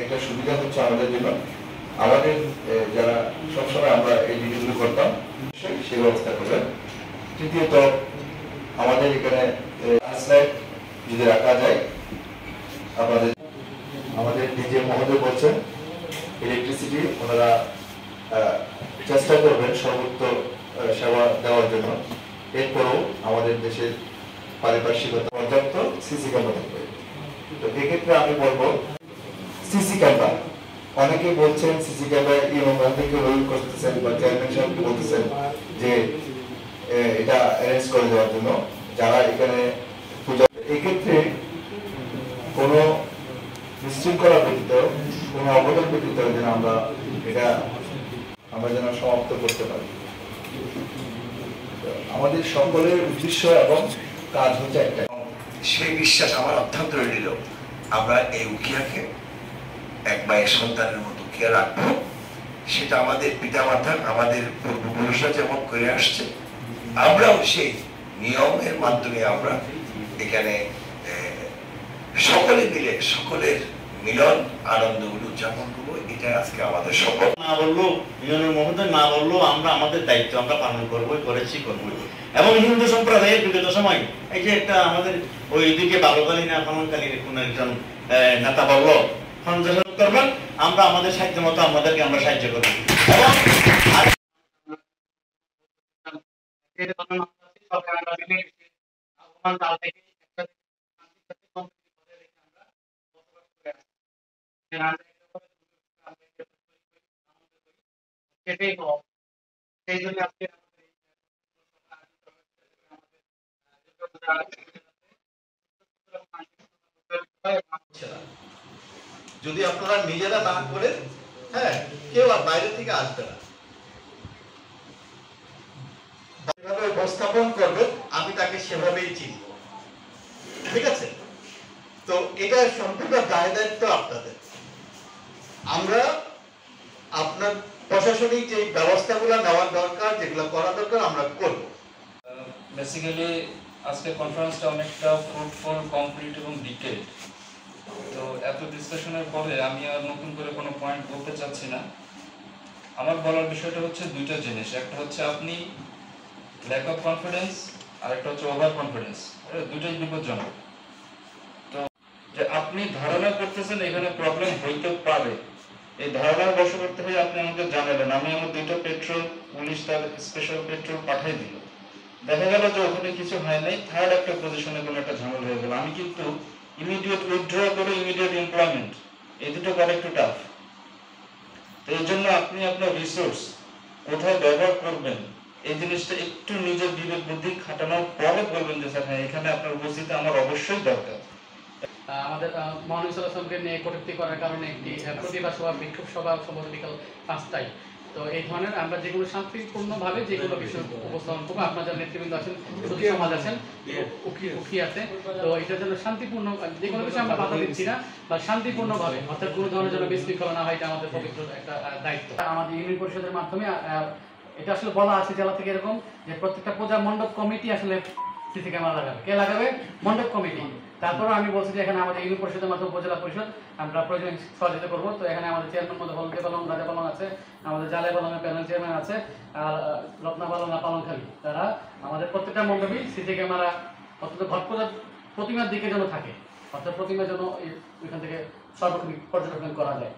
একটা সুবিধা হচ্ছে আমাদের জন্য, আমাদের যারা সবসময় আমরা এই ডিউটিগুলো করতাম সে ব্যবস্থা করবেন। তৃতীয়ত আমাদের এখানে লাইট যদি রাখা যায়, আমাদের ডিজে মহোদয় বলছেন ইলেকট্রিসিটি ওনারা চেষ্টা করবেন সর্বোচ্চ সেবা দেওয়ার জন্য। এরপরেও আমাদের দেশের পারিপার্শ্বিকতা পর্যাপ্ত সিসি ক্যামেরা থাকবে। তো এক্ষেত্রে আমি বলবো সিসি ক্যামেরা, অনেকে বলছেন সিসি ক্যামেরা ইমাম থেকে রোল করতেছেন বা চেয়ারম্যান সাহেবকে বলতেছেন যে এটা অ্যারেঞ্জ করে দেওয়ার জন্য যারা এখানে পূজা। এক্ষেত্রে কোনো বিশৃঙ্খলা ব্যতীত, কোনো অবদান ব্যতীত যেন আমরা যেন সমাপ্ত করতে পারি। আমাদের সকলের উদ্দেশ্য এবং কাজ হচ্ছে একটা, সেই বিশ্বাস আমার অভ্যন্তরে নিল আমরা এই উকিয়াকে এক মায়ের সন্তানের মতো উকিয়া রাখবো। সেটা আমাদের পিতামাতা, আমাদের পূর্বপুরুষরা যেমন করে আসছে, আমরাও সেই নিয়মের মাধ্যমে আমরা এখানে সকলে মিলে সকলের মিলন আনন্দগুলো উদযাপন করবো। এটা আজকে আমাদের শপথ। না বললো ইউনিয়নের মহোদয় না বললো আমরা আমাদের দায়িত্ব আমরা পালন করবোই, করেছি, করবোই। এবং হিন্দু সম্প্রদায়ের বিগত সময় এই যে একটা আমাদের ওই দিকে বালকালী না কমনকালীর কোন একজন নেতা বললো সংযোজন করবেন, আমরা আমাদের সাহায্য মতো আমাদেরকে আমরা সাহায্য করবো। যদি আপনারা নিজেরা না করেন, হ্যাঁ, কেউ আর বাইরে থেকে আসবে না। যেভাবে উপস্থাপন করবেন আমি তাকে সেভাবেই চিনব, ঠিক আছে? তো এটা সম্পূর্ণ দায় দায়িত্ব আপনাদের। আমরা আপনার প্রশাসনিক যে ব্যবস্থাগুলো নেওয়ার দরকার, যেগুলো করা দরকার আমরা করব। বেসিক্যালি আজকে কনফারেন্সটা অনেকটা ফ্রুটফুল, কমপ্লিট এবং ডিটেইলড। তো এত ডিসকাশনের পরে আমি আর নতুন করে কোনো পয়েন্ট বলতে চাচ্ছি না। আমার বলার বিষয়টা হচ্ছে দুইটা জিনিস, একটা হচ্ছে আপনি ল্যাক অফ কনফিডেন্স, আর একটা হচ্ছে ওভার কনফিডেন্স। দুটোই বিপজ্জনক। তো যে আপনি ধারণা করতেছেন এখানে প্রবলেম হইতে পারে, এই ধারণার বশবর্তী হয়ে আপনি আমাকে জানালেন, আমি আমার দুটো পেট্রোল, পুলিশ তার স্পেশাল পেট্রোল পাঠাই দিল, দেখা গেল যে ওখানে কিছু হয় নাই, থার্ড একটা পজিশনে কোনো একটা ঝামেলা হয়ে গেল, আমি কিন্তু ইমিডিয়েট উইথড্র করে ইমিডিয়েট এমপ্লয়মেন্ট, এই দুটো করা একটু টাফ। তো এই জন্য আপনি আপনার রিসোর্স কোথায় ব্যবহার করবেন এই জিনিসটা একটু নিজের বিবেক বুদ্ধি খাটানোর পরে বলবেন যে স্যার হ্যাঁ এখানে আপনার উপস্থিতি আমার অবশ্যই দরকার। আমাদের মহানবী সাল্লাল্লাহু আলাইহি ওয়াসাল্লামকে নিয়ে কটূক্তি করার কারণে একটি প্রতিবাদ সভা, বিক্ষোভ সভা সম্ভবত বিকাল 5টায়। তো এই ধরনের আমরা যেগুলো শান্তিপূর্ণভাবে যেগুলো বিষয় উপস্থাপন করবো, আপনার যারা নেতৃবৃন্দ আছেন, সমাজ আছেন, উকি আছে, তো এটার জন্য শান্তিপূর্ণ যে কোনো বিষয় আমরা বাধা দিচ্ছি না, বা শান্তিপূর্ণভাবে, অর্থাৎ কোনো ধরনের জন্য বিশৃঙ্খলা না হয়, এটা আমাদের পবিত্র একটা দায়িত্ব। আমাদের ইউনিয়ন পরিষদের মাধ্যমে এটা আসলে বলা আছে জেলা থেকে এরকম যে প্রত্যেকটা পূজা মণ্ডপ কমিটি আসলে সিসি ক্যামেরা লাগাবে। কে লাগাবে? মণ্ডপ কমিটি। তারপরে আমি বলছি যে এখানে আমাদের ইউনিয়ন পরিষদের মাধ্যমে উপজেলা পরিষদ আমরা প্রয়োজন সহযোগিতা করবো। তো এখানে আমাদের চেয়ারম্যান মধ্যে হলদে পালং, রাজা পালং আছে, আমাদের জালে পালংয়ের প্যানেল চেয়ারম্যান আছে, আর রত্না পালং, পালংখালী, তারা আমাদের প্রত্যেকটা মণ্ডপই সিসি ক্যামেরা অন্তত ঘট পূজার প্রতিমার দিকে যেন থাকে, অর্থাৎ প্রতিমা যেন এখান থেকে সর্বক্ষণিক পর্যবেক্ষণ করা যায়।